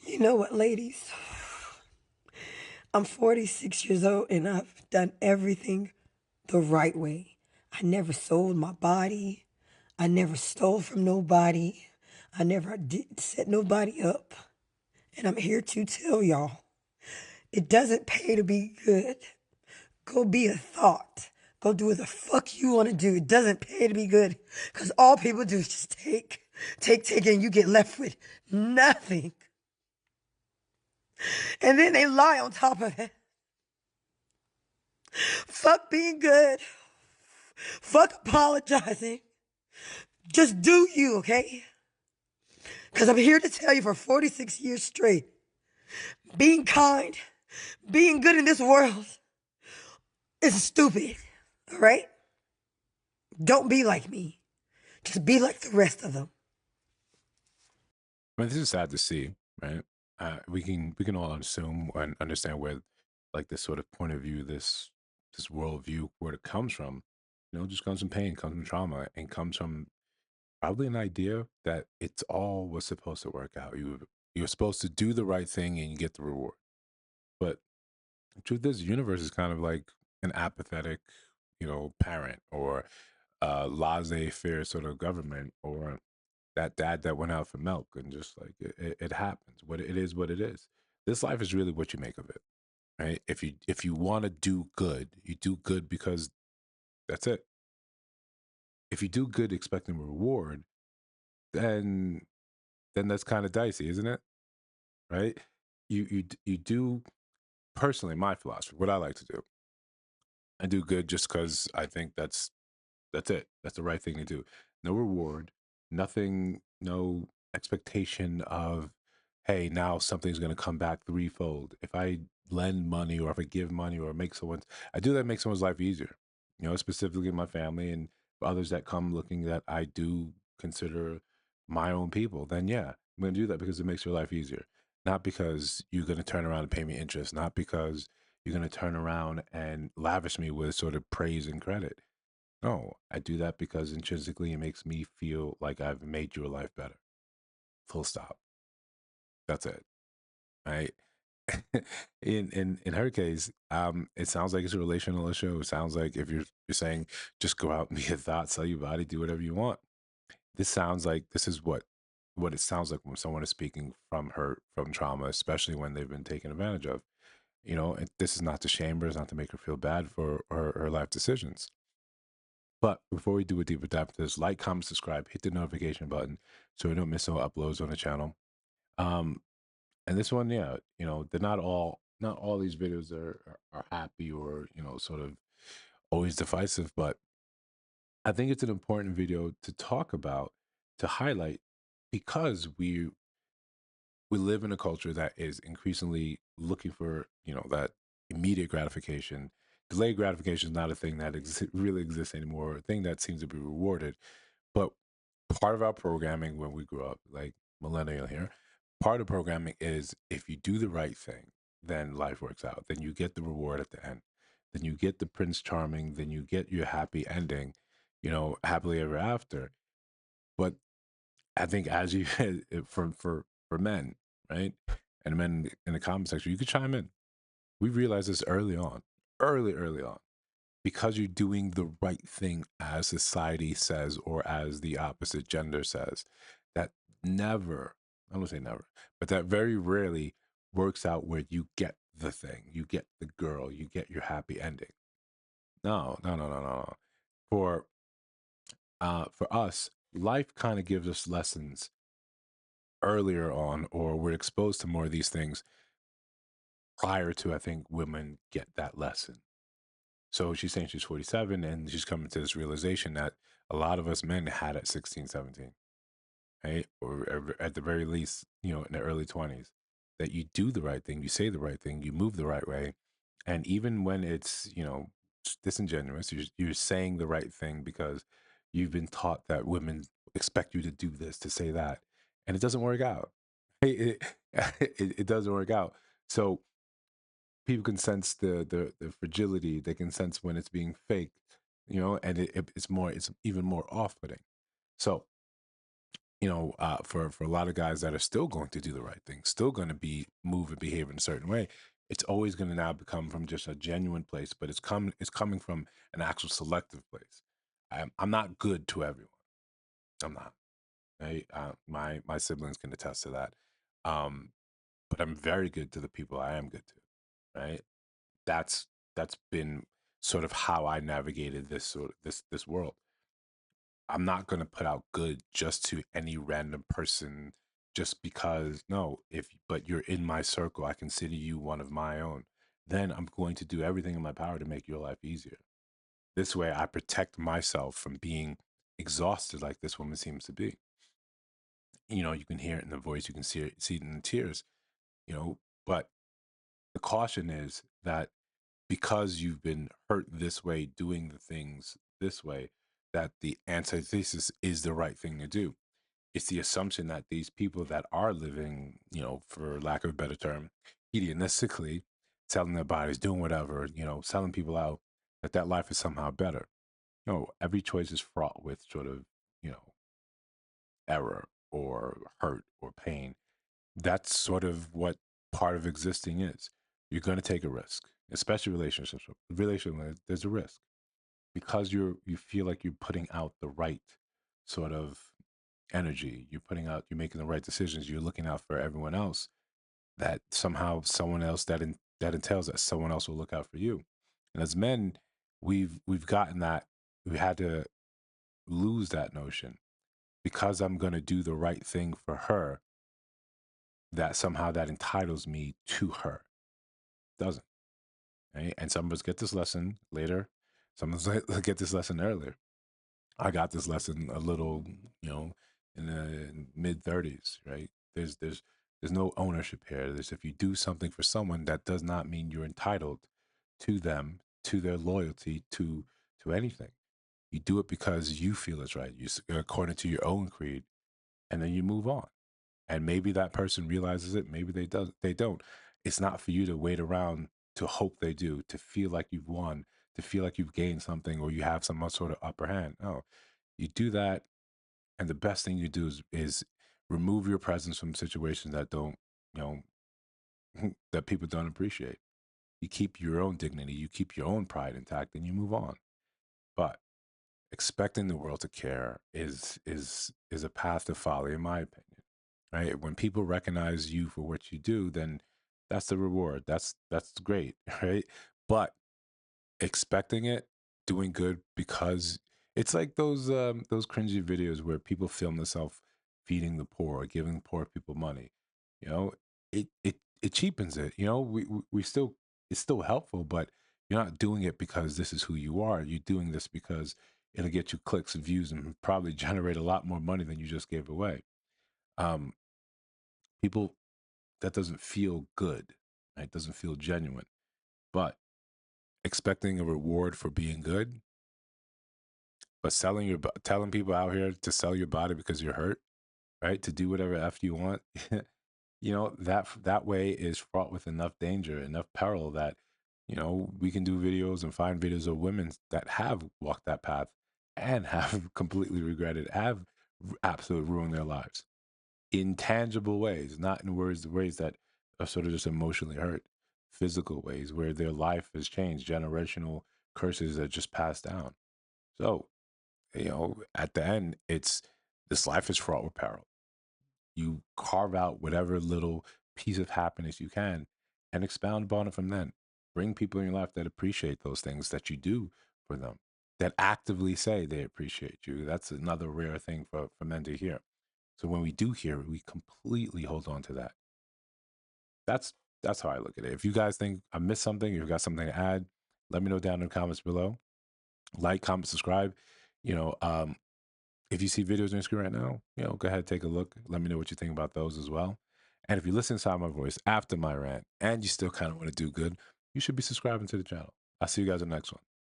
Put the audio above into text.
You know what, ladies? I'm 46 years old and I've done everything the right way. I never sold my body. I never stole from nobody. I never did set nobody up. And I'm here to tell y'all, it doesn't pay to be good. Go be a thought. Go do what the fuck you want to do. It doesn't pay to be good. Because all people do is just take, and you get left with nothing. And then they lie on top of it. Fuck being good. Fuck apologizing. Just do you, okay? Because I'm here to tell you for 46 years straight, being kind, being good in this world is stupid, all right? Don't be like me. Just be like the rest of them. I mean, this is sad to see, right? We can all assume and understand where, like, this sort of point of view, this worldview, where it comes from. Just comes from pain, comes from trauma, and comes from probably an idea that it's all was supposed to work out. You're supposed to do the right thing and you get the reward. But the truth is, the universe is kind of like an apathetic, parent, or laissez-faire sort of government, or that dad that went out for milk, and just like it happens. What it is, what it is. This life is really what you make of it, right? If you want to do good, you do good because that's it. If you do good expecting a reward, then that's kind of dicey, isn't it? Right? You do, personally, my philosophy, what I like to do. I do good just because I think that's it. That's the right thing to do. No reward, nothing, no expectation of, hey, now something's going to come back threefold. If I lend money, or if I give money, or I do that to make someone's life easier. Specifically my family and others that come looking that I do consider my own people. Then yeah, I'm going to do that because it makes your life easier. Not because you're going to turn around and pay me interest. Not because you're going to turn around and lavish me with sort of praise and credit. No, I do that because intrinsically it makes me feel like I've made your life better. Full stop. That's it. Right. In her case, it sounds like it's a relational issue. It sounds like if you're saying just go out and be a thought, sell your body, do whatever you want. This sounds like this is what it sounds like when someone is speaking from hurt, from trauma, especially when they've been taken advantage of. And this is not to shame her, it's not to make her feel bad for her life decisions. But before we do a deeper dive into this, like, comment, subscribe, hit the notification button so you don't miss no uploads on the channel. Um, and this one, yeah, they're not all these videos are happy, or sort of always divisive, but I think it's an important video to talk about, to highlight, because we live in a culture that is increasingly looking for that immediate gratification. Delayed gratification is not a thing that really exists anymore, a thing that seems to be rewarded. But part of our programming when we grew up, like millennial here, part of programming is, if you do the right thing, then life works out. Then you get the reward at the end. Then you get the Prince Charming. Then you get your happy ending, happily ever after. But I think, as you for men, right, and men in the comment section, you could chime in. We realized this early on, early on, because you're doing the right thing as society says, or as the opposite gender says, that never, I don't say never, but that very rarely works out where you get the thing, you get the girl, you get your happy ending. No, no, no, no, no, no. For us, life kind of gives us lessons earlier on, or we're exposed to more of these things prior to, I think, women get that lesson. So she's saying she's 47, and she's coming to this realization that a lot of us men had at 16, 17, right? Or at the very least, in the early 20s, that you do the right thing, you say the right thing, you move the right way. And even when it's, disingenuous, you're saying the right thing because you've been taught that women expect you to do this, to say that. And it doesn't work out. It doesn't work out. So people can sense the fragility. They can sense when it's being faked, and it's even more off-putting. So for a lot of guys that are still going to do the right thing, still going to be move and behave in a certain way, it's always going to now become from just a genuine place, but it's coming from an actual selective place. I'm not good to everyone. I'm not. Right? My siblings can attest to that. Um, but I'm very good to the people I am good to. Right? That's that's been sort of how I navigated this world. I'm not going to put out good just to any random person just because no, if but you're in my circle, I consider you one of my own. Then I'm going to do everything in my power to make your life easier. This way I protect myself from being exhausted like this woman seems to be. You can hear it in the voice, you can see it in the tears, you know, but the caution is that because you've been hurt this way, doing the things this way, that the antithesis is the right thing to do. It's the assumption that these people that are living, for lack of a better term, hedonistically, selling their bodies, doing whatever, selling people out, that life is somehow better. Every choice is fraught with sort of, you know, error or hurt or pain. That's sort of what part of existing is. You're going to take a risk, especially relationships. There's a risk because you feel like you're putting out the right sort of energy. You're making the right decisions. You're looking out for everyone else. That somehow someone else that entails that someone else will look out for you. And as men, we've gotten that. We had to lose that notion because I'm going to do the right thing for her. That somehow that entitles me to her. Doesn't. Right? And some of us get this lesson later. Some of us get this lesson earlier. I got this lesson a little, in the mid 30s, right? There's no ownership here. There's if you do something for someone, that does not mean you're entitled to them, to their loyalty, to anything. You do it because you feel it's right. According to your own creed, and then you move on. And maybe that person realizes it, maybe they don't. It's not for you to wait around to hope they do, to feel like you've won, to feel like you've gained something or you have some sort of upper hand. No, you do that, and the best thing you do is remove your presence from situations that don't, you that people don't appreciate. You keep your own dignity, you keep your own pride intact, and you move on. But expecting the world to care is a path to follow, in my opinion. Right? When people recognize you for what you do, then that's the reward. That's great, right? But expecting it, doing good because it's like those cringy videos where people film themselves feeding the poor or giving poor people money. You know, it cheapens it. We still it's still helpful, but you're not doing it because this is who you are. You're doing this because it'll get you clicks and views and probably generate a lot more money than you just gave away. Um, People that doesn't feel good, right? Doesn't feel genuine. But expecting a reward for being good, but telling people out here to sell your body because you're hurt, right? To do whatever f you want, that way is fraught with enough danger, enough peril that we can do videos and find videos of women that have walked that path and have completely regretted, have absolutely ruined their lives in tangible ways, not in ways that are sort of just emotionally hurt, physical ways where their life has changed, generational curses that just passed down. So, at the end, it's this life is fraught with peril. You carve out whatever little piece of happiness you can and expound upon it from then. Bring people in your life that appreciate those things that you do for them, that actively say they appreciate you. That's another rare thing for men to hear. So when we do hear it, we completely hold on to that. That's that's how I look at it. If you guys think I missed something, if you've got something to add, let me know down in the comments below. Like, comment, subscribe. You know, um, if you see videos on your screen right now, go ahead, take a look. Let me know what you think about those as well. And if you listen inside my voice after my rant and you still kind of want to do good, you should be subscribing to the channel. I'll see you guys in the next one.